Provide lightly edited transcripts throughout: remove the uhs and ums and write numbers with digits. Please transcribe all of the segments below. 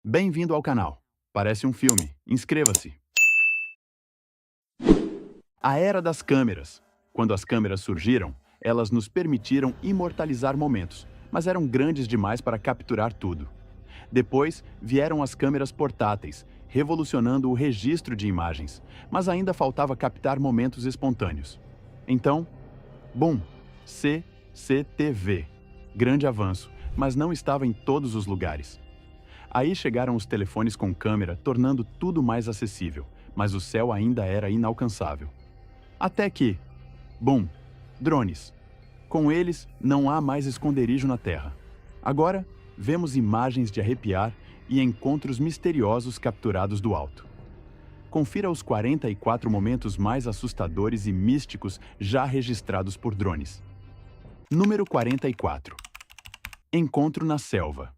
Bem-vindo ao canal. Parece um filme. Inscreva-se. A Era das Câmeras. Quando as câmeras surgiram, elas nos permitiram imortalizar momentos, mas eram grandes demais para capturar tudo. Depois, vieram as câmeras portáteis, revolucionando o registro de imagens, mas ainda faltava captar momentos espontâneos. Então, boom! CCTV. Grande avanço, mas não estava em todos os lugares. Aí chegaram os telefones com câmera, tornando tudo mais acessível, mas o céu ainda era inalcançável. Até que, boom, drones. Com eles, não há mais esconderijo na Terra. Agora, vemos imagens de arrepiar e encontros misteriosos capturados do alto. Confira os 44 momentos mais assustadores e místicos já registrados por drones. Número 44. Encontro na selva.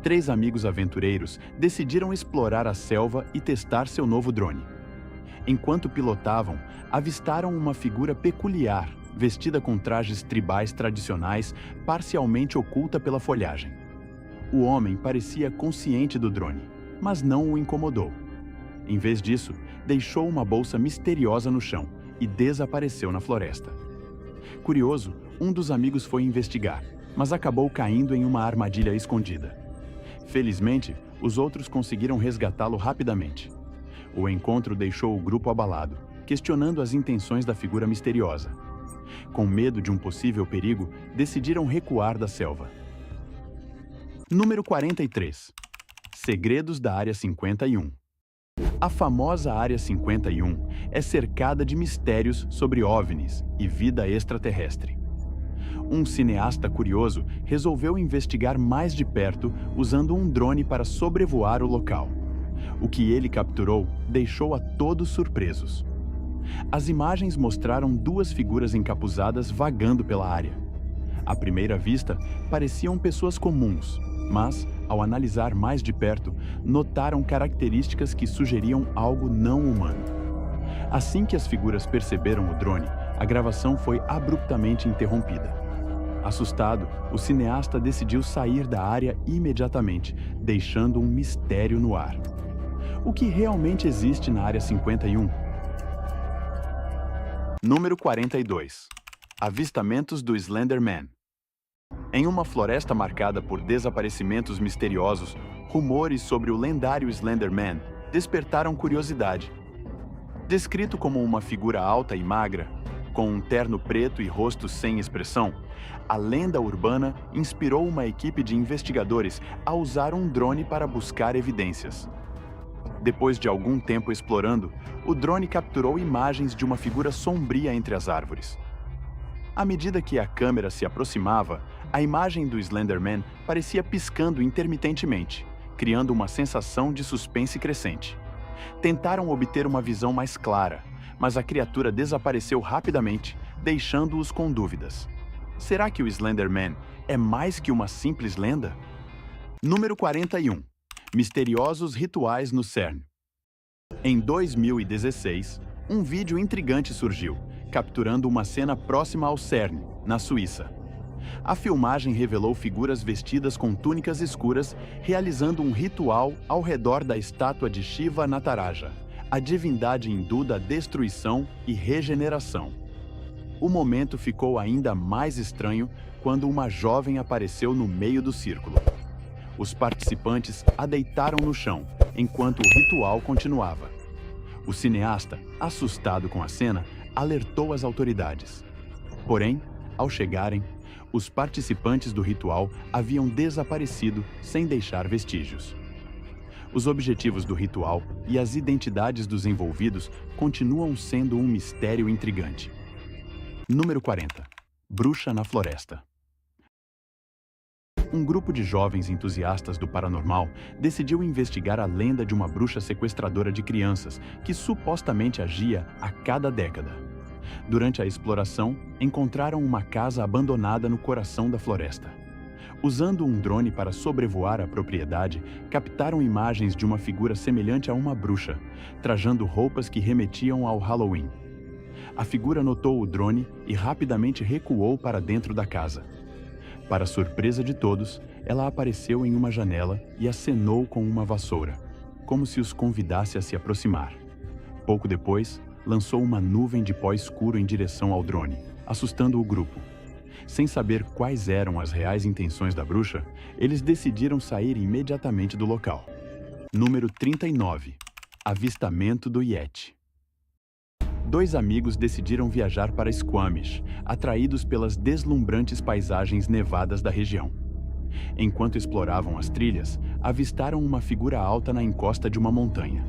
3 amigos aventureiros decidiram explorar a selva e testar seu novo drone. Enquanto pilotavam, avistaram uma figura peculiar, vestida com trajes tribais tradicionais, parcialmente oculta pela folhagem. O homem parecia consciente do drone, mas não o incomodou. Em vez disso, deixou uma bolsa misteriosa no chão e desapareceu na floresta. Curioso, um dos amigos foi investigar, mas acabou caindo em uma armadilha escondida. Felizmente, os outros conseguiram resgatá-lo rapidamente. O encontro deixou o grupo abalado, questionando as intenções da figura misteriosa. Com medo de um possível perigo, decidiram recuar da selva. Número 43. Segredos da Área 51. A famosa Área 51 é cercada de mistérios sobre OVNIs e vida extraterrestre. Um cineasta curioso resolveu investigar mais de perto usando um drone para sobrevoar o local. O que ele capturou deixou a todos surpresos. As imagens mostraram 2 figuras encapuzadas vagando pela área. À primeira vista, pareciam pessoas comuns, mas, ao analisar mais de perto, notaram características que sugeriam algo não humano. Assim que as figuras perceberam o drone, a gravação foi abruptamente interrompida. Assustado, o cineasta decidiu sair da área imediatamente, deixando um mistério no ar. O que realmente existe na Área 51? Número 42. Avistamentos do Slender Man. Em uma floresta marcada por desaparecimentos misteriosos, rumores sobre o lendário Slender Man despertaram curiosidade. Descrito como uma figura alta e magra, com um terno preto e rosto sem expressão, a lenda urbana inspirou uma equipe de investigadores a usar um drone para buscar evidências. Depois de algum tempo explorando, o drone capturou imagens de uma figura sombria entre as árvores. À medida que a câmera se aproximava, a imagem do Slender Man parecia piscando intermitentemente, criando uma sensação de suspense crescente. Tentaram obter uma visão mais clara, mas a criatura desapareceu rapidamente, deixando-os com dúvidas. Será que o Slender Man é mais que uma simples lenda? Número 41. Misteriosos rituais no CERN. Em 2016, um vídeo intrigante surgiu, capturando uma cena próxima ao CERN, na Suíça. A filmagem revelou figuras vestidas com túnicas escuras, realizando um ritual ao redor da estátua de Shiva Nataraja, a divindade hindu da destruição e regeneração. O momento ficou ainda mais estranho quando uma jovem apareceu no meio do círculo. Os participantes a deitaram no chão, enquanto o ritual continuava. O cineasta, assustado com a cena, alertou as autoridades. Porém, ao chegarem, os participantes do ritual haviam desaparecido sem deixar vestígios. Os objetivos do ritual e as identidades dos envolvidos continuam sendo um mistério intrigante. Número 40. Bruxa na floresta. Um grupo de jovens entusiastas do paranormal decidiu investigar a lenda de uma bruxa sequestradora de crianças que supostamente agia a cada década. Durante a exploração, encontraram uma casa abandonada no coração da floresta. Usando um drone para sobrevoar a propriedade, captaram imagens de uma figura semelhante a uma bruxa, trajando roupas que remetiam ao Halloween. A figura notou o drone e rapidamente recuou para dentro da casa. Para surpresa de todos, ela apareceu em uma janela e acenou com uma vassoura, como se os convidasse a se aproximar. Pouco depois, lançou uma nuvem de pó escuro em direção ao drone, assustando o grupo. Sem saber quais eram as reais intenções da bruxa, eles decidiram sair imediatamente do local. Número 39. Avistamento do Yeti. Dois amigos decidiram viajar para Squamish, atraídos pelas deslumbrantes paisagens nevadas da região. Enquanto exploravam as trilhas, avistaram uma figura alta na encosta de uma montanha.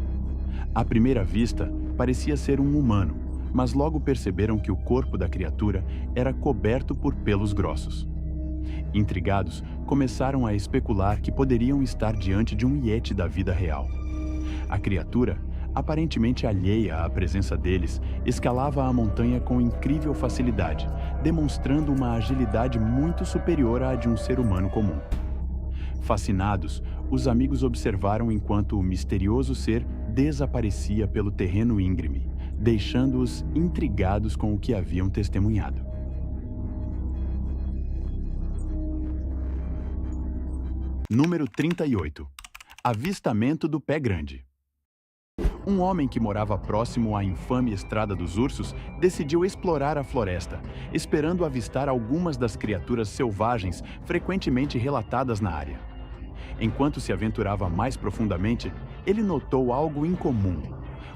À primeira vista, parecia ser um humano, mas logo perceberam que o corpo da criatura era coberto por pelos grossos. Intrigados, começaram a especular que poderiam estar diante de um Yeti da vida real. A criatura, aparentemente alheia à presença deles, escalava a montanha com incrível facilidade, demonstrando uma agilidade muito superior à de um ser humano comum. Fascinados, os amigos observaram enquanto o misterioso ser desaparecia pelo terreno íngreme, deixando-os intrigados com o que haviam testemunhado. Número 38. Avistamento do Pé Grande. Um homem que morava próximo à infame Estrada dos Ursos decidiu explorar a floresta, esperando avistar algumas das criaturas selvagens frequentemente relatadas na área. Enquanto se aventurava mais profundamente, ele notou algo incomum,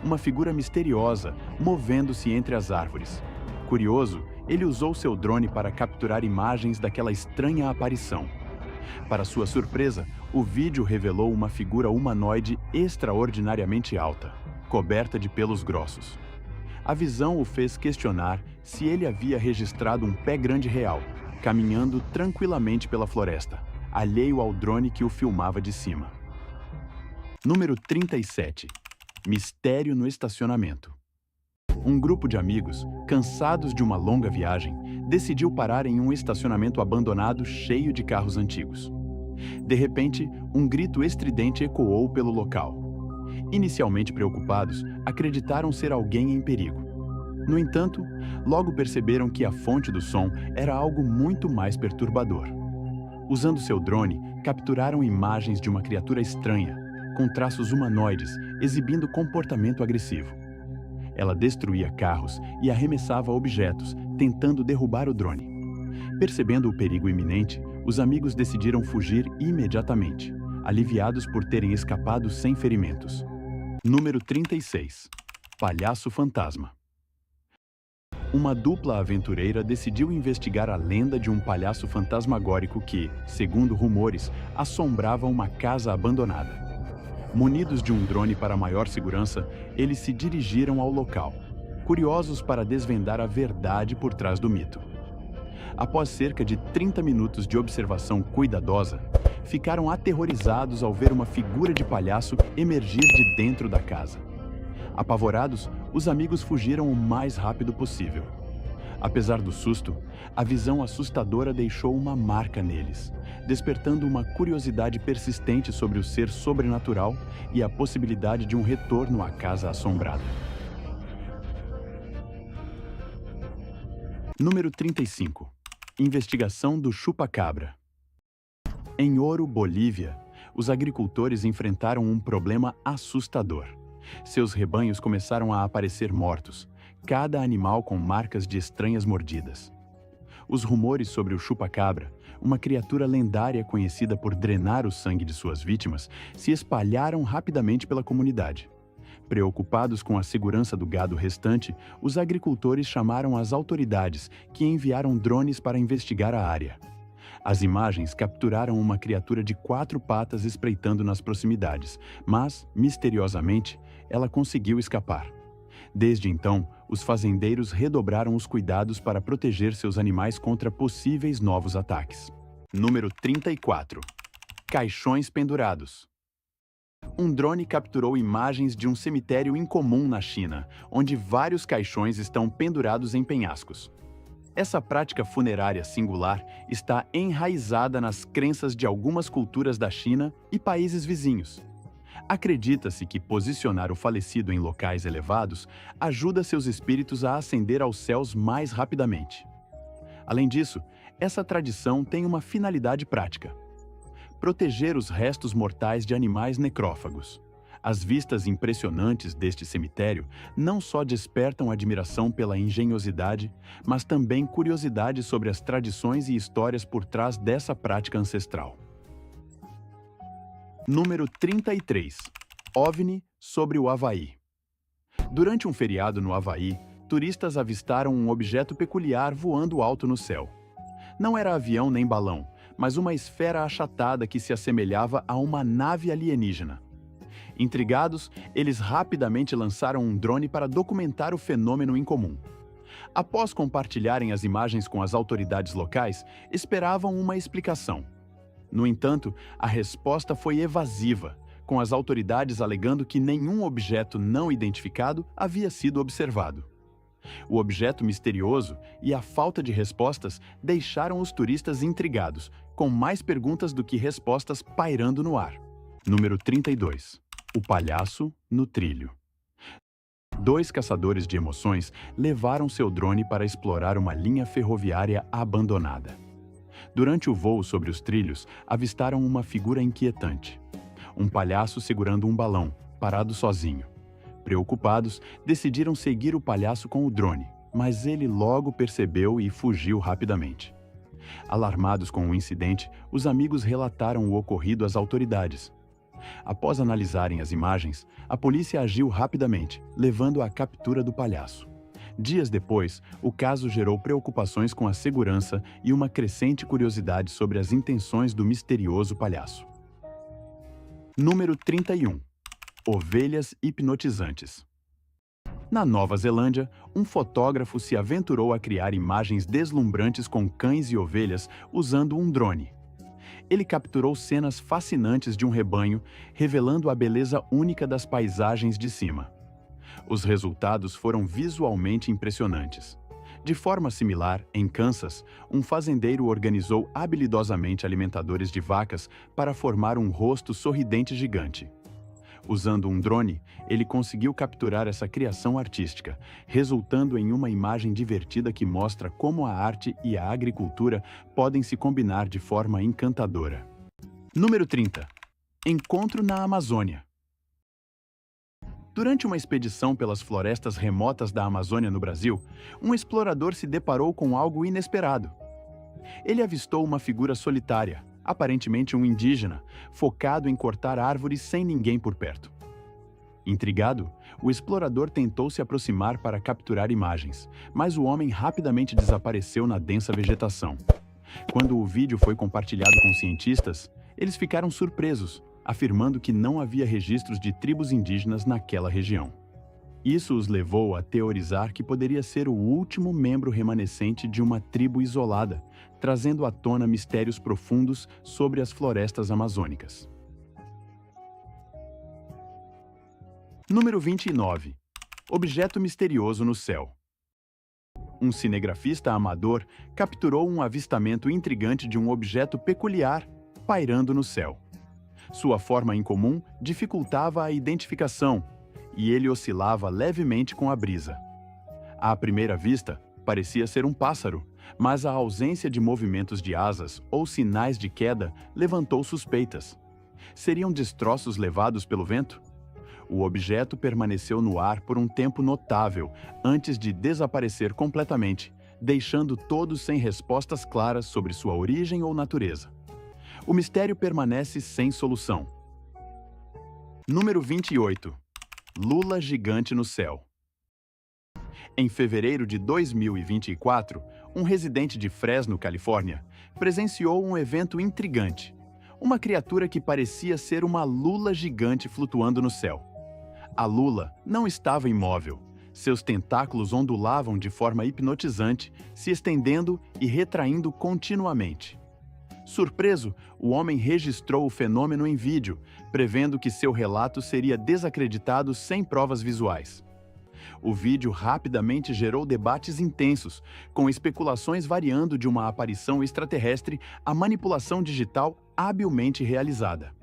uma figura misteriosa movendo-se entre as árvores. Curioso, ele usou seu drone para capturar imagens daquela estranha aparição. Para sua surpresa, o vídeo revelou uma figura humanoide extraordinariamente alta, coberta de pelos grossos. A visão o fez questionar se ele havia registrado um pé grande real, caminhando tranquilamente pela floresta, alheio ao drone que o filmava de cima. Número 37. Mistério no estacionamento. Um grupo de amigos, cansados de uma longa viagem, decidiu parar em um estacionamento abandonado cheio de carros antigos. De repente, um grito estridente ecoou pelo local. Inicialmente preocupados, acreditaram ser alguém em perigo. No entanto, logo perceberam que a fonte do som era algo muito mais perturbador. Usando seu drone, capturaram imagens de uma criatura estranha, com traços humanoides, exibindo comportamento agressivo. Ela destruía carros e arremessava objetos, tentando derrubar o drone. Percebendo o perigo iminente, os amigos decidiram fugir imediatamente, aliviados por terem escapado sem ferimentos. Número 36. Palhaço Fantasma. Uma dupla aventureira decidiu investigar a lenda de um palhaço fantasmagórico que, segundo rumores, assombrava uma casa abandonada. Munidos de um drone para maior segurança, eles se dirigiram ao local, curiosos para desvendar a verdade por trás do mito. Após cerca de 30 minutos de observação cuidadosa, ficaram aterrorizados ao ver uma figura de palhaço emergir de dentro da casa. Apavorados, os amigos fugiram o mais rápido possível. Apesar do susto, a visão assustadora deixou uma marca neles, despertando uma curiosidade persistente sobre o ser sobrenatural e a possibilidade de um retorno à casa assombrada. Número 35. Investigação do chupa-cabra. Em Oro, Bolívia, os agricultores enfrentaram um problema assustador. Seus rebanhos começaram a aparecer mortos, cada animal com marcas de estranhas mordidas. Os rumores sobre o chupa-cabra, uma criatura lendária conhecida por drenar o sangue de suas vítimas, se espalharam rapidamente pela comunidade. Preocupados com a segurança do gado restante, os agricultores chamaram as autoridades, que enviaram drones para investigar a área. As imagens capturaram uma criatura de 4 patas espreitando nas proximidades, mas, misteriosamente, ela conseguiu escapar. Desde então, os fazendeiros redobraram os cuidados para proteger seus animais contra possíveis novos ataques. Número 34. Caixões pendurados. Um drone capturou imagens de um cemitério incomum na China, onde vários caixões estão pendurados em penhascos. Essa prática funerária singular está enraizada nas crenças de algumas culturas da China e países vizinhos. Acredita-se que posicionar o falecido em locais elevados ajuda seus espíritos a ascender aos céus mais rapidamente. Além disso, Essa tradição tem uma finalidade prática: proteger os restos mortais de animais necrófagos. As vistas impressionantes deste cemitério não só despertam admiração pela engenhosidade, mas também curiosidade sobre as tradições e histórias por trás dessa prática ancestral. Número 33. OVNI sobre o Havaí. Durante um feriado no Havaí, turistas avistaram um objeto peculiar voando alto no céu. Não era avião nem balão, mas uma esfera achatada que se assemelhava a uma nave alienígena. Intrigados, eles rapidamente lançaram um drone para documentar o fenômeno incomum. Após compartilharem as imagens com as autoridades locais, esperavam uma explicação. No entanto, a resposta foi evasiva, com as autoridades alegando que nenhum objeto não identificado havia sido observado. O objeto misterioso e a falta de respostas deixaram os turistas intrigados, com mais perguntas do que respostas pairando no ar. Número 32. O palhaço no trilho. Dois caçadores de emoções levaram seu drone para explorar uma linha ferroviária abandonada. Durante o voo sobre os trilhos, avistaram uma figura inquietante. Um palhaço segurando um balão, parado sozinho. Preocupados, decidiram seguir o palhaço com o drone, mas ele logo percebeu e fugiu rapidamente. Alarmados com o incidente, os amigos relataram o ocorrido às autoridades. Após analisarem as imagens, a polícia agiu rapidamente, levando à captura do palhaço. Dias depois, o caso gerou preocupações com a segurança e uma crescente curiosidade sobre as intenções do misterioso palhaço. Número 31. Ovelhas hipnotizantes. Na Nova Zelândia, um fotógrafo se aventurou a criar imagens deslumbrantes com cães e ovelhas usando um drone. Ele capturou cenas fascinantes de um rebanho, revelando a beleza única das paisagens de cima. Os resultados foram visualmente impressionantes. De forma similar, em Kansas, um fazendeiro organizou habilidosamente alimentadores de vacas para formar um rosto sorridente gigante. Usando um drone, ele conseguiu capturar essa criação artística, resultando em uma imagem divertida que mostra como a arte e a agricultura podem se combinar de forma encantadora. Número 30. Encontro na Amazônia. Durante uma expedição pelas florestas remotas da Amazônia no Brasil, um explorador se deparou com algo inesperado. Ele avistou uma figura solitária, aparentemente um indígena, focado em cortar árvores sem ninguém por perto. Intrigado, o explorador tentou se aproximar para capturar imagens, mas o homem rapidamente desapareceu na densa vegetação. Quando o vídeo foi compartilhado com cientistas, eles ficaram surpresos, afirmando que não havia registros de tribos indígenas naquela região. Isso os levou a teorizar que poderia ser o último membro remanescente de uma tribo isolada, trazendo à tona mistérios profundos sobre as florestas amazônicas. Número 29. Objeto misterioso no céu. Um cinegrafista amador capturou um avistamento intrigante de um objeto peculiar pairando no céu. Sua forma incomum dificultava a identificação, e ele oscilava levemente com a brisa. À primeira vista, parecia ser um pássaro, mas a ausência de movimentos de asas ou sinais de queda levantou suspeitas. Seriam destroços levados pelo vento? O objeto permaneceu no ar por um tempo notável, antes de desaparecer completamente, deixando todos sem respostas claras sobre sua origem ou natureza. O mistério permanece sem solução. Número 28. Lula gigante no céu. Em fevereiro de 2024, um residente de Fresno, Califórnia, presenciou um evento intrigante. Uma criatura que parecia ser uma lula gigante flutuando no céu. A lula não estava imóvel. Seus tentáculos ondulavam de forma hipnotizante, se estendendo e retraindo continuamente. Surpreso, o homem registrou o fenômeno em vídeo, prevendo que seu relato seria desacreditado sem provas visuais. O vídeo rapidamente gerou debates intensos, com especulações variando de uma aparição extraterrestre à manipulação digital habilmente realizada.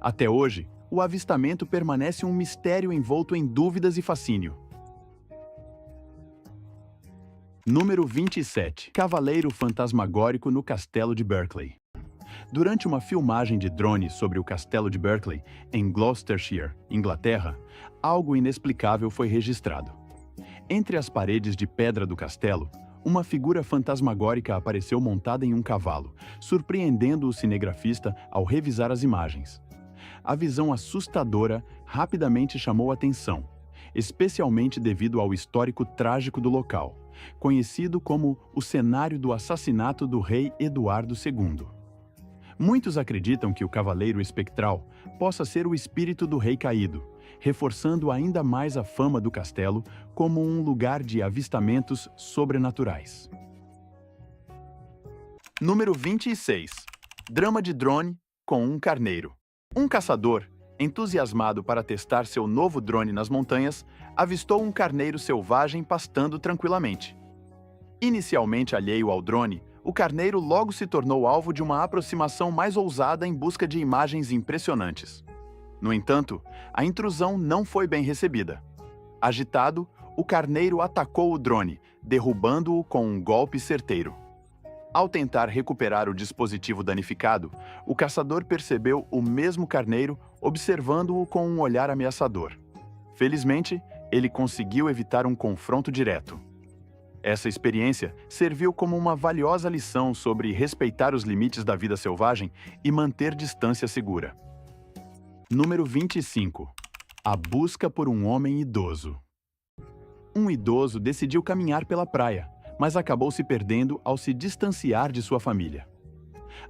Até hoje, o avistamento permanece um mistério envolto em dúvidas e fascínio. Número 27. Cavaleiro fantasmagórico no Castelo de Berkeley. Durante uma filmagem de drone sobre o Castelo de Berkeley, em Gloucestershire, Inglaterra, algo inexplicável foi registrado. Entre as paredes de pedra do castelo, uma figura fantasmagórica apareceu montada em um cavalo, surpreendendo o cinegrafista ao revisar as imagens. A visão assustadora rapidamente chamou atenção, especialmente devido ao histórico trágico do local, conhecido como o cenário do assassinato do rei Eduardo II. Muitos acreditam que o cavaleiro espectral possa ser o espírito do rei caído, reforçando ainda mais a fama do castelo como um lugar de avistamentos sobrenaturais. Número 26. Drama de drone com um carneiro. Um caçador, entusiasmado para testar seu novo drone nas montanhas, avistou um carneiro selvagem pastando tranquilamente. Inicialmente alheio ao drone, o carneiro logo se tornou alvo de uma aproximação mais ousada em busca de imagens impressionantes. No entanto, a intrusão não foi bem recebida. Agitado, o carneiro atacou o drone, derrubando-o com um golpe certeiro. Ao tentar recuperar o dispositivo danificado, o caçador percebeu o mesmo carneiro observando-o com um olhar ameaçador. Felizmente, ele conseguiu evitar um confronto direto. Essa experiência serviu como uma valiosa lição sobre respeitar os limites da vida selvagem e manter distância segura. Número 25. A busca por um homem idoso. Um idoso decidiu caminhar pela praia, mas acabou se perdendo ao se distanciar de sua família.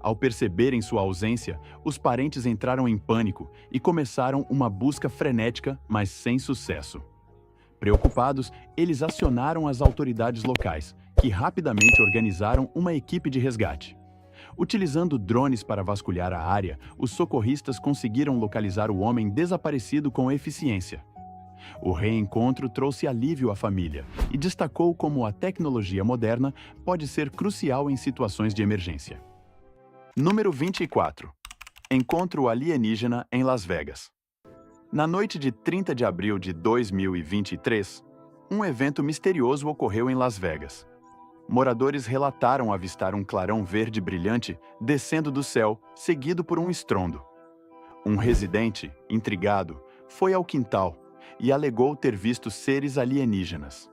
Ao perceberem sua ausência, os parentes entraram em pânico e começaram uma busca frenética, mas sem sucesso. Preocupados, eles acionaram as autoridades locais, que rapidamente organizaram uma equipe de resgate. Utilizando drones para vasculhar a área, os socorristas conseguiram localizar o homem desaparecido com eficiência. O reencontro trouxe alívio à família e destacou como a tecnologia moderna pode ser crucial em situações de emergência. Número 24. Encontro alienígena em Las Vegas. Na noite de 30 de abril de 2023, um evento misterioso ocorreu em Las Vegas. Moradores relataram avistar um clarão verde brilhante descendo do céu, seguido por um estrondo. Um residente, intrigado, foi ao quintal e alegou ter visto seres alienígenas.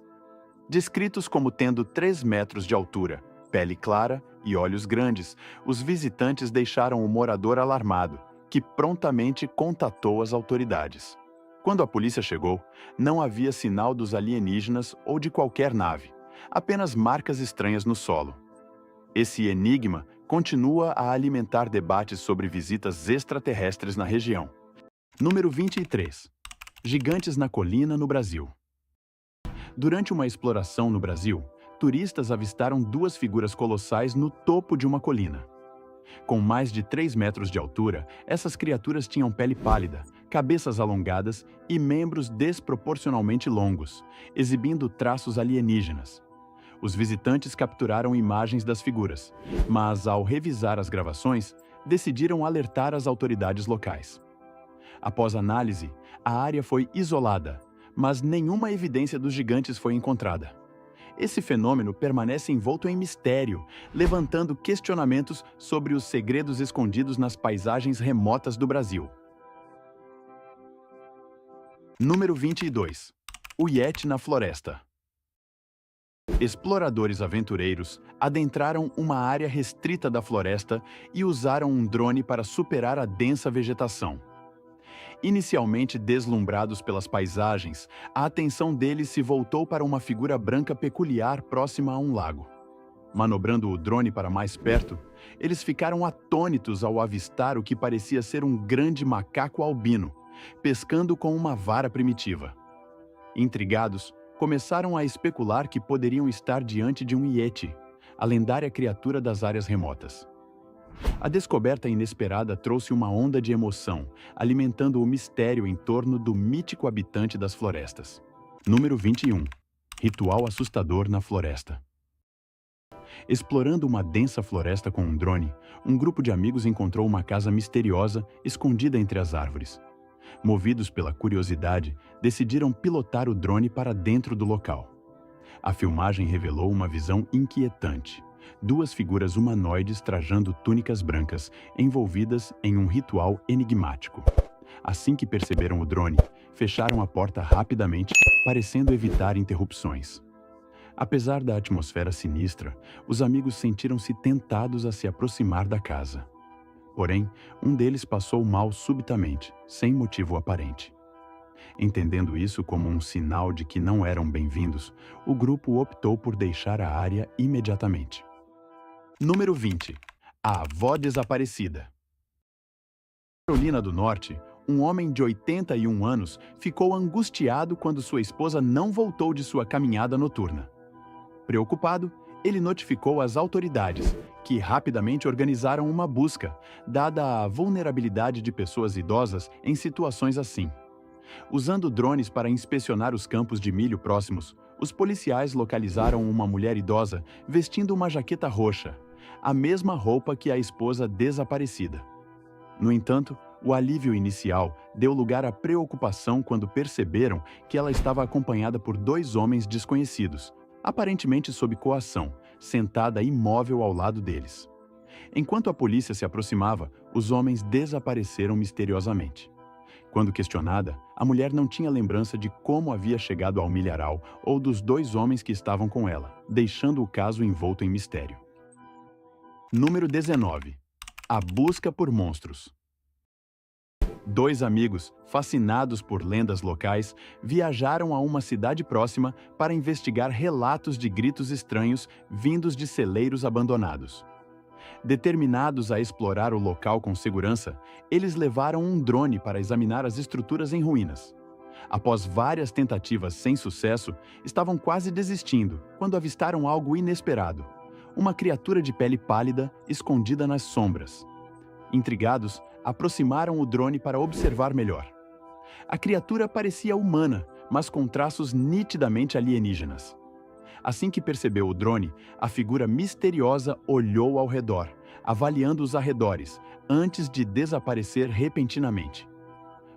Descritos como tendo 3 metros de altura, pele clara e olhos grandes, os visitantes deixaram o morador alarmado, que prontamente contatou as autoridades. Quando a polícia chegou, não havia sinal dos alienígenas ou de qualquer nave, apenas marcas estranhas no solo. Esse enigma continua a alimentar debates sobre visitas extraterrestres na região. Número 23. Gigantes na colina no Brasil. Durante uma exploração no Brasil, turistas avistaram 2 figuras colossais no topo de uma colina. Com mais de 3 metros de altura, essas criaturas tinham pele pálida, cabeças alongadas e membros desproporcionalmente longos, exibindo traços alienígenas. Os visitantes capturaram imagens das figuras, mas, ao revisar as gravações, decidiram alertar as autoridades locais. Após análise, a área foi isolada, mas nenhuma evidência dos gigantes foi encontrada. Esse fenômeno permanece envolto em mistério, levantando questionamentos sobre os segredos escondidos nas paisagens remotas do Brasil. Número 22. O Yeti na floresta. Exploradores aventureiros adentraram uma área restrita da floresta e usaram um drone para superar a densa vegetação. Inicialmente deslumbrados pelas paisagens, a atenção deles se voltou para uma figura branca peculiar próxima a um lago. Manobrando o drone para mais perto, eles ficaram atônitos ao avistar o que parecia ser um grande macaco albino, pescando com uma vara primitiva. Intrigados, começaram a especular que poderiam estar diante de um Yeti, a lendária criatura das áreas remotas. A descoberta inesperada trouxe uma onda de emoção, alimentando o mistério em torno do mítico habitante das florestas. Número 21. Ritual assustador na floresta. Explorando uma densa floresta com um drone, um grupo de amigos encontrou uma casa misteriosa escondida entre as árvores. Movidos pela curiosidade, decidiram pilotar o drone para dentro do local. A filmagem revelou uma visão inquietante. Duas figuras humanoides trajando túnicas brancas, envolvidas em um ritual enigmático. Assim que perceberam o drone, fecharam a porta rapidamente, parecendo evitar interrupções. Apesar da atmosfera sinistra, os amigos sentiram-se tentados a se aproximar da casa. Porém, um deles passou mal subitamente, sem motivo aparente. Entendendo isso como um sinal de que não eram bem-vindos, o grupo optou por deixar a área imediatamente. Número 20. A avó desaparecida. Na Carolina do Norte, um homem de 81 anos ficou angustiado quando sua esposa não voltou de sua caminhada noturna. Preocupado, ele notificou as autoridades, que rapidamente organizaram uma busca, dada a vulnerabilidade de pessoas idosas em situações assim. Usando drones para inspecionar os campos de milho próximos, os policiais localizaram uma mulher idosa vestindo uma jaqueta roxa, a mesma roupa que a esposa desaparecida. No entanto, o alívio inicial deu lugar à preocupação quando perceberam que ela estava acompanhada por dois homens desconhecidos, aparentemente sob coação, sentada imóvel ao lado deles. Enquanto a polícia se aproximava, os homens desapareceram misteriosamente. Quando questionada, a mulher não tinha lembrança de como havia chegado ao milharal ou dos dois homens que estavam com ela, deixando o caso envolto em mistério. Número 19. A busca por monstros. Dois amigos, fascinados por lendas locais, viajaram a uma cidade próxima para investigar relatos de gritos estranhos vindos de celeiros abandonados. Determinados a explorar o local com segurança, eles levaram um drone para examinar as estruturas em ruínas. Após várias tentativas sem sucesso, estavam quase desistindo quando avistaram algo inesperado: uma criatura de pele pálida escondida nas sombras. Intrigados, aproximaram o drone para observar melhor. A criatura parecia humana, mas com traços nitidamente alienígenas. Assim que percebeu o drone, a figura misteriosa olhou ao redor, avaliando os arredores, antes de desaparecer repentinamente.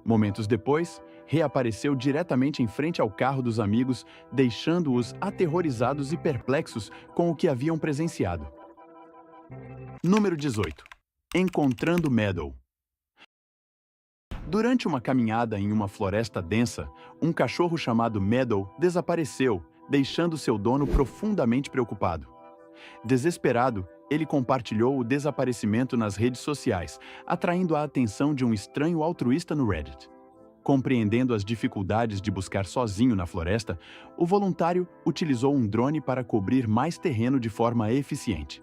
Momentos depois, reapareceu diretamente em frente ao carro dos amigos, deixando-os aterrorizados e perplexos com o que haviam presenciado. Número 18. Encontrando Meadow. Durante uma caminhada em uma floresta densa, um cachorro chamado Meadow desapareceu, deixando seu dono profundamente preocupado. Desesperado, ele compartilhou o desaparecimento nas redes sociais, atraindo a atenção de um estranho altruísta no Reddit. Compreendendo as dificuldades de buscar sozinho na floresta, o voluntário utilizou um drone para cobrir mais terreno de forma eficiente.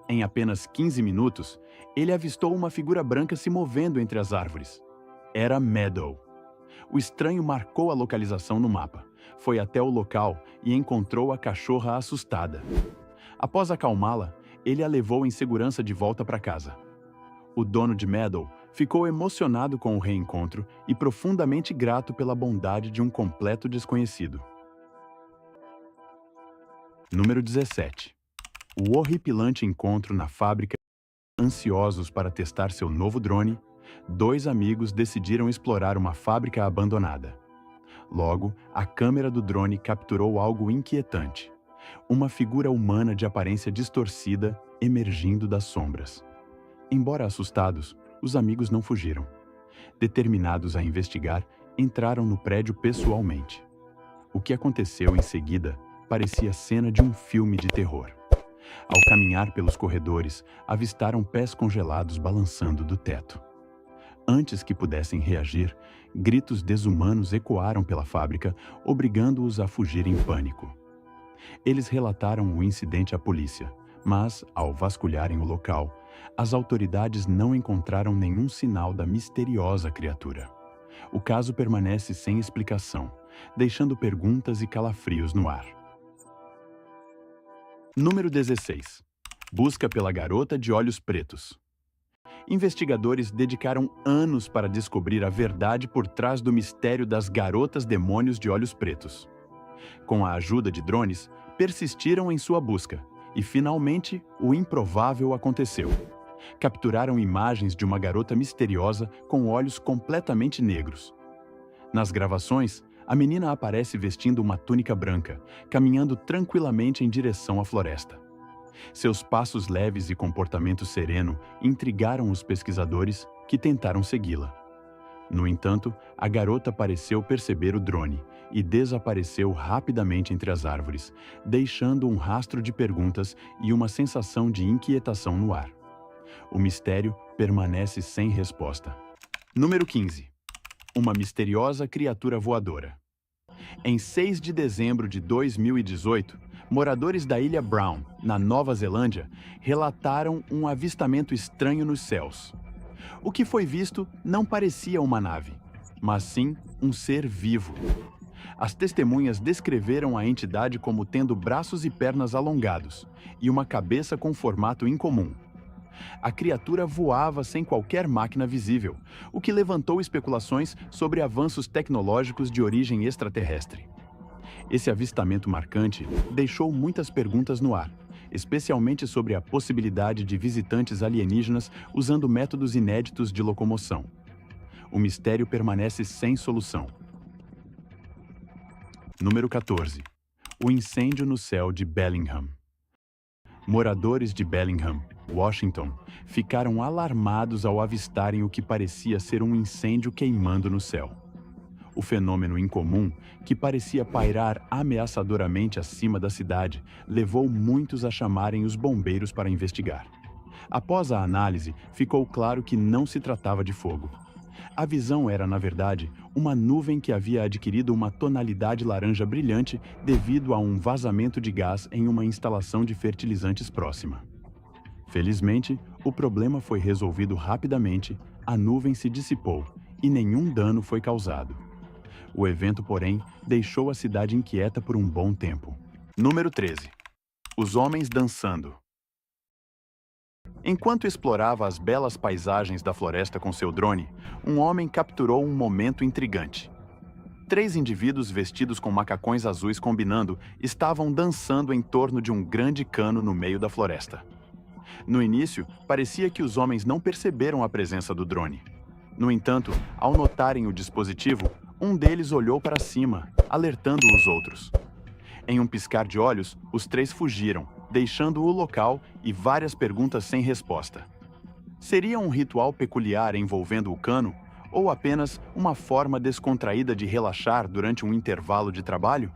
Em apenas 15 minutos, ele avistou uma figura branca se movendo entre as árvores. Era Meadow. O estranho marcou a localização no mapa, foi até o local e encontrou a cachorra assustada. Após acalmá-la, ele a levou em segurança de volta para casa. O dono de Meadow ficou emocionado com o reencontro e profundamente grato pela bondade de um completo desconhecido. Número 17. O horripilante encontro na fábrica. Ansiosos para testar seu novo drone, dois amigos decidiram explorar uma fábrica abandonada. Logo, a câmera do drone capturou algo inquietante: uma figura humana de aparência distorcida emergindo das sombras. Embora assustados, os amigos não fugiram. Determinados a investigar, entraram no prédio pessoalmente. O que aconteceu em seguida parecia cena de um filme de terror. Ao caminhar pelos corredores, avistaram pés congelados balançando do teto. Antes que pudessem reagir, gritos desumanos ecoaram pela fábrica, obrigando-os a fugir em pânico. Eles relataram o incidente à polícia, mas, ao vasculharem o local, as autoridades não encontraram nenhum sinal da misteriosa criatura. O caso permanece sem explicação, deixando perguntas e calafrios no ar. Número 16. Busca pela garota de olhos pretos. Investigadores dedicaram anos para descobrir a verdade por trás do mistério das garotas demônios de olhos pretos. Com a ajuda de drones, persistiram em sua busca e, finalmente, o improvável aconteceu. Capturaram imagens de uma garota misteriosa com olhos completamente negros. Nas gravações, A menina aparece vestindo uma túnica branca, caminhando tranquilamente em direção à floresta. Seus passos leves e comportamento sereno intrigaram os pesquisadores, que tentaram segui-la. No entanto, a garota pareceu perceber o drone e desapareceu rapidamente entre as árvores, deixando um rastro de perguntas e uma sensação de inquietação no ar. O mistério permanece sem resposta. Número 15. Uma misteriosa criatura voadora. Em 6 de dezembro de 2018, moradores da Ilha Brown, na Nova Zelândia, relataram um avistamento estranho nos céus. O que foi visto não parecia uma nave, mas sim um ser vivo. As testemunhas descreveram a entidade como tendo braços e pernas alongados e uma cabeça com formato incomum. A criatura voava sem qualquer máquina visível, o que levantou especulações sobre avanços tecnológicos de origem extraterrestre. Esse avistamento marcante deixou muitas perguntas no ar, especialmente sobre a possibilidade de visitantes alienígenas usando métodos inéditos de locomoção. O mistério permanece sem solução. Número 14. O incêndio no céu de Bellingham. Moradores de Bellingham, Washington, ficaram alarmados ao avistarem o que parecia ser um incêndio queimando no céu. O fenômeno incomum, que parecia pairar ameaçadoramente acima da cidade, levou muitos a chamarem os bombeiros para investigar. Após a análise, ficou claro que não se tratava de fogo. A visão era, na verdade, uma nuvem que havia adquirido uma tonalidade laranja brilhante devido a um vazamento de gás em uma instalação de fertilizantes próxima. Felizmente, o problema foi resolvido rapidamente, a nuvem se dissipou e nenhum dano foi causado. O evento, porém, deixou a cidade inquieta por um bom tempo. Número 13. Os homens dançando. Enquanto explorava as belas paisagens da floresta com seu drone, um homem capturou um momento intrigante. 3 indivíduos vestidos com macacões azuis combinando estavam dançando em torno de um grande cano no meio da floresta. No início, parecia que os homens não perceberam a presença do drone. No entanto, ao notarem o dispositivo, um deles olhou para cima, alertando os outros. Em um piscar de olhos, os 3 fugiram, deixando o local e várias perguntas sem resposta. Seria um ritual peculiar envolvendo o cano ou apenas uma forma descontraída de relaxar durante um intervalo de trabalho?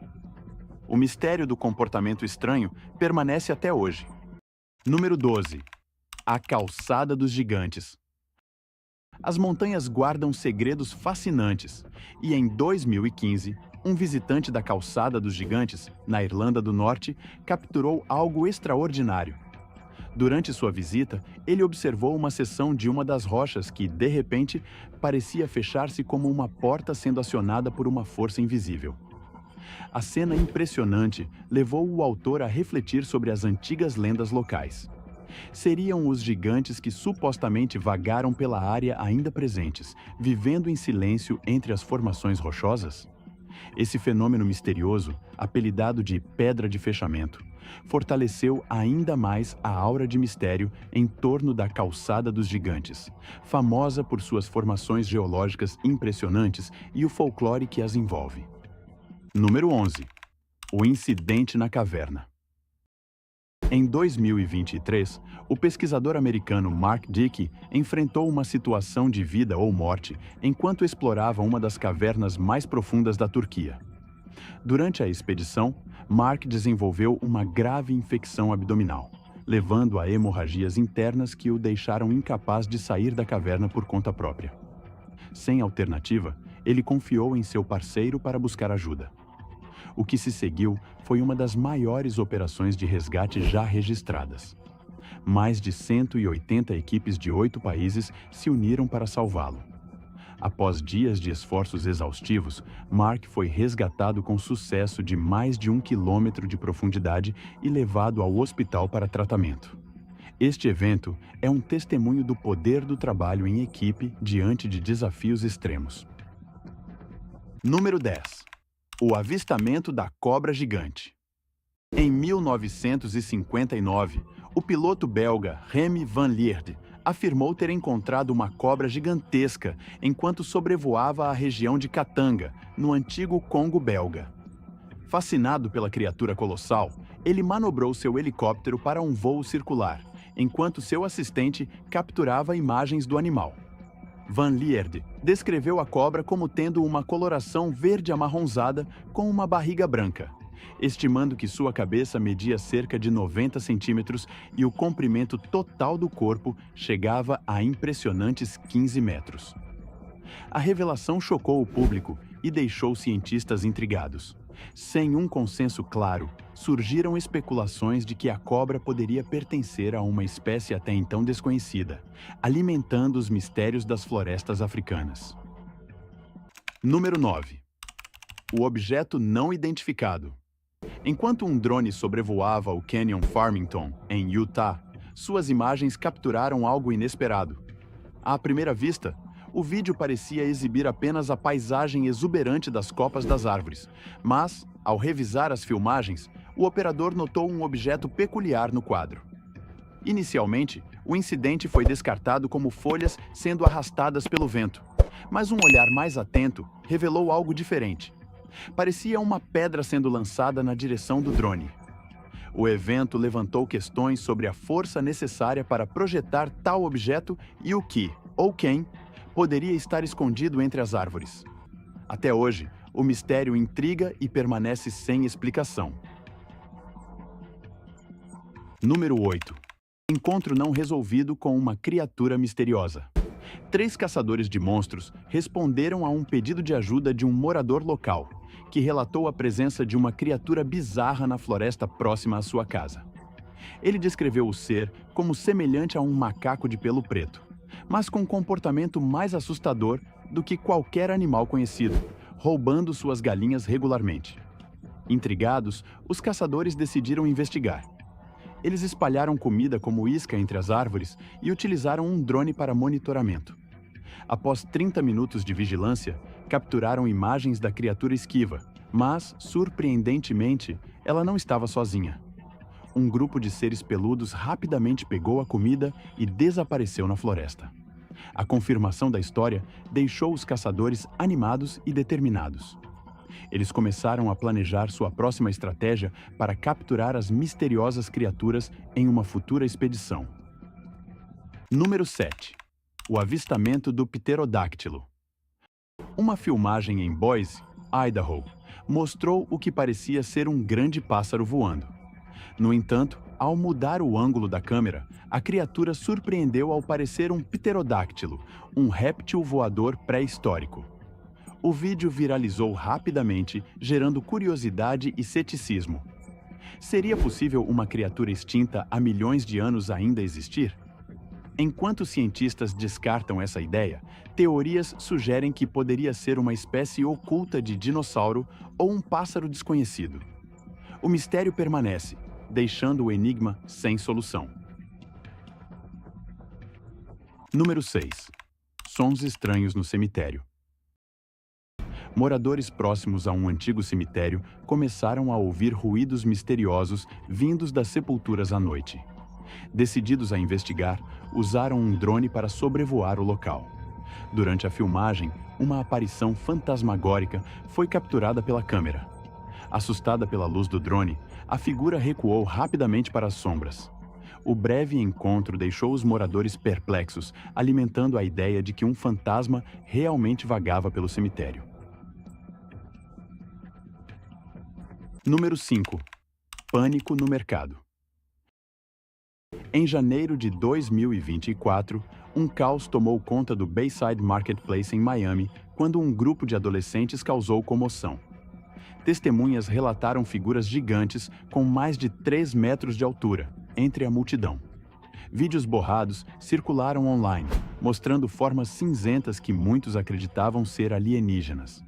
O mistério do comportamento estranho permanece até hoje. Número 12. A Calçada dos Gigantes. As montanhas guardam segredos fascinantes, e em 2015, um visitante da Calçada dos Gigantes, na Irlanda do Norte, capturou algo extraordinário. Durante sua visita, ele observou uma seção de uma das rochas que, de repente, parecia fechar-se como uma porta sendo acionada por uma força invisível. A cena impressionante levou o autor a refletir sobre as antigas lendas locais. Seriam os gigantes que supostamente vagaram pela área ainda presentes, vivendo em silêncio entre as formações rochosas? Esse fenômeno misterioso, apelidado de Pedra de Fechamento, fortaleceu ainda mais a aura de mistério em torno da Calçada dos Gigantes, famosa por suas formações geológicas impressionantes e o folclore que as envolve. Número 11. O incidente na caverna. Em 2023, o pesquisador americano Mark Dickey enfrentou uma situação de vida ou morte enquanto explorava uma das cavernas mais profundas da Turquia. Durante a expedição, Mark desenvolveu uma grave infecção abdominal, levando a hemorragias internas que o deixaram incapaz de sair da caverna por conta própria. Sem alternativa, ele confiou em seu parceiro para buscar ajuda. O que se seguiu foi uma das maiores operações de resgate já registradas. Mais de 180 equipes de 8 países se uniram para salvá-lo. Após dias de esforços exaustivos, Mark foi resgatado com sucesso de mais de 1 quilômetro de profundidade e levado ao hospital para tratamento. Este evento é um testemunho do poder do trabalho em equipe diante de desafios extremos. Número 10. O avistamento da cobra gigante. Em 1959, o piloto belga Remy Van Lierde afirmou ter encontrado uma cobra gigantesca enquanto sobrevoava a região de Katanga, no antigo Congo belga. Fascinado pela criatura colossal, ele manobrou seu helicóptero para um voo circular, enquanto seu assistente capturava imagens do animal. Van Lierde descreveu a cobra como tendo uma coloração verde amarronzada com uma barriga branca, estimando que sua cabeça media cerca de 90 centímetros e o comprimento total do corpo chegava a impressionantes 15 metros. A revelação chocou o público e deixou cientistas intrigados. Sem um consenso claro, surgiram especulações de que a cobra poderia pertencer a uma espécie até então desconhecida, alimentando os mistérios das florestas africanas. Número 9. O objeto não identificado. Enquanto um drone sobrevoava o Canyon Farmington, em Utah, suas imagens capturaram algo inesperado. À primeira vista, o vídeo parecia exibir apenas a paisagem exuberante das copas das árvores, mas, ao revisar as filmagens, o operador notou um objeto peculiar no quadro. Inicialmente, o incidente foi descartado como folhas sendo arrastadas pelo vento, mas um olhar mais atento revelou algo diferente. Parecia uma pedra sendo lançada na direção do drone. O evento levantou questões sobre a força necessária para projetar tal objeto e o que, ou quem, poderia estar escondido entre as árvores. Até hoje, o mistério intriga e permanece sem explicação. Número 8. Encontro não resolvido com uma criatura misteriosa. 3 caçadores de monstros responderam a um pedido de ajuda de um morador local, que relatou a presença de uma criatura bizarra na floresta próxima à sua casa. Ele descreveu o ser como semelhante a um macaco de pelo preto, mas com um comportamento mais assustador do que qualquer animal conhecido, roubando suas galinhas regularmente. Intrigados, os caçadores decidiram investigar. Eles espalharam comida como isca entre as árvores e utilizaram um drone para monitoramento. Após 30 minutos de vigilância, capturaram imagens da criatura esquiva, mas, surpreendentemente, ela não estava sozinha. Um grupo de seres peludos rapidamente pegou a comida e desapareceu na floresta. A confirmação da história deixou os caçadores animados e determinados. Eles começaram a planejar sua próxima estratégia para capturar as misteriosas criaturas em uma futura expedição. Número 7. O avistamento do pterodáctilo. Uma filmagem em Boise, Idaho, mostrou o que parecia ser um grande pássaro voando. No entanto, ao mudar o ângulo da câmera, a criatura surpreendeu ao parecer um pterodáctilo, um réptil voador pré-histórico. O vídeo viralizou rapidamente, gerando curiosidade e ceticismo. Seria possível uma criatura extinta há milhões de anos ainda existir? Enquanto cientistas descartam essa ideia, teorias sugerem que poderia ser uma espécie oculta de dinossauro ou um pássaro desconhecido. O mistério permanece, deixando o enigma sem solução. Número 6. Sons estranhos no cemitério. Moradores próximos a um antigo cemitério começaram a ouvir ruídos misteriosos vindos das sepulturas à noite. Decididos a investigar, usaram um drone para sobrevoar o local. Durante a filmagem, uma aparição fantasmagórica foi capturada pela câmera. Assustada pela luz do drone, a figura recuou rapidamente para as sombras. O breve encontro deixou os moradores perplexos, alimentando a ideia de que um fantasma realmente vagava pelo cemitério. Número 5. Pânico no mercado. Em janeiro de 2024, um caos tomou conta do Bayside Marketplace em Miami quando um grupo de adolescentes causou comoção. Testemunhas relataram figuras gigantes com mais de 3 metros de altura, entre a multidão. Vídeos borrados circularam online, mostrando formas cinzentas que muitos acreditavam ser alienígenas.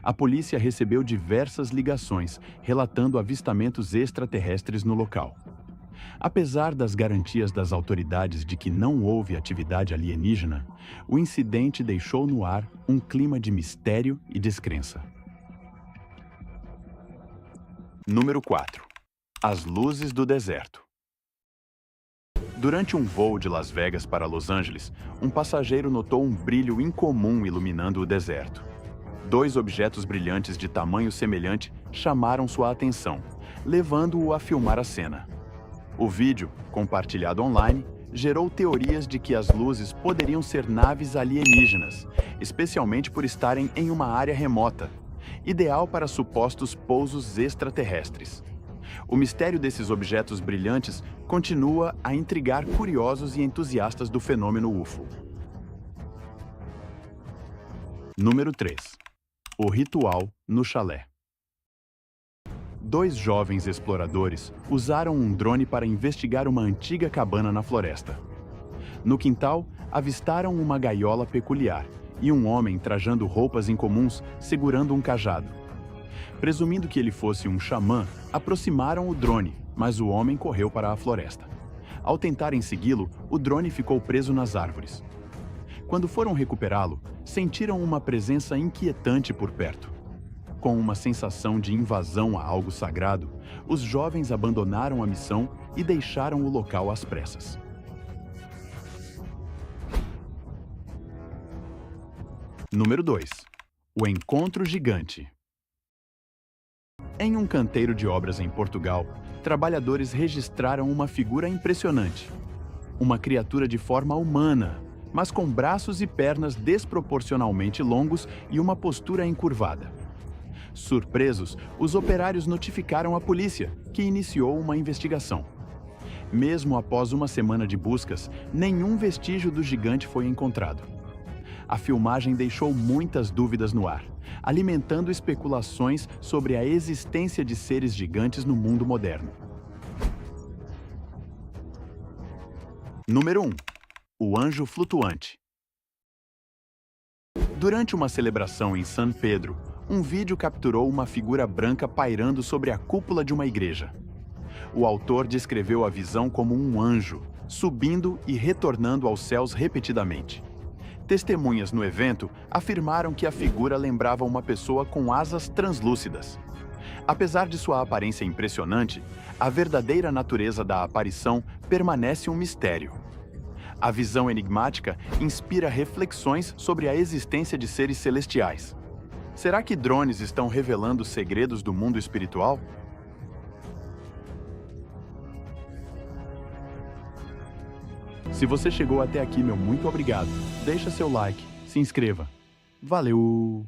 A polícia recebeu diversas ligações, relatando avistamentos extraterrestres no local. Apesar das garantias das autoridades de que não houve atividade alienígena, o incidente deixou no ar um clima de mistério e descrença. Número 4. As luzes do deserto. Durante um voo de Las Vegas para Los Angeles, um passageiro notou um brilho incomum iluminando o deserto. Dois objetos brilhantes de tamanho semelhante chamaram sua atenção, levando-o a filmar a cena. O vídeo, compartilhado online, gerou teorias de que as luzes poderiam ser naves alienígenas, especialmente por estarem em uma área remota, ideal para supostos pousos extraterrestres. O mistério desses objetos brilhantes continua a intrigar curiosos e entusiastas do fenômeno UFO. Número 3. O ritual no chalé. Dois jovens exploradores usaram um drone para investigar uma antiga cabana na floresta. No quintal, avistaram uma gaiola peculiar e um homem trajando roupas incomuns segurando um cajado. Presumindo que ele fosse um xamã, aproximaram o drone, mas o homem correu para a floresta. Ao tentarem segui-lo, o drone ficou preso nas árvores. Quando foram recuperá-lo, sentiram uma presença inquietante por perto. Com uma sensação de invasão a algo sagrado, os jovens abandonaram a missão e deixaram o local às pressas. Número 2. O encontro gigante. Em um canteiro de obras em Portugal, trabalhadores registraram uma figura impressionante. Uma criatura de forma humana, mas com braços e pernas desproporcionalmente longos e uma postura encurvada. Surpresos, os operários notificaram a polícia, que iniciou uma investigação. Mesmo após uma semana de buscas, nenhum vestígio do gigante foi encontrado. A filmagem deixou muitas dúvidas no ar, alimentando especulações sobre a existência de seres gigantes no mundo moderno. Número 1. O anjo flutuante. Durante uma celebração em San Pedro, um vídeo capturou uma figura branca pairando sobre a cúpula de uma igreja. O autor descreveu a visão como um anjo, subindo e retornando aos céus repetidamente. Testemunhas no evento afirmaram que a figura lembrava uma pessoa com asas translúcidas. Apesar de sua aparência impressionante, a verdadeira natureza da aparição permanece um mistério. A visão enigmática inspira reflexões sobre a existência de seres celestiais. Será que drones estão revelando segredos do mundo espiritual? Se você chegou até aqui, meu muito obrigado. Deixa seu like, se inscreva. Valeu!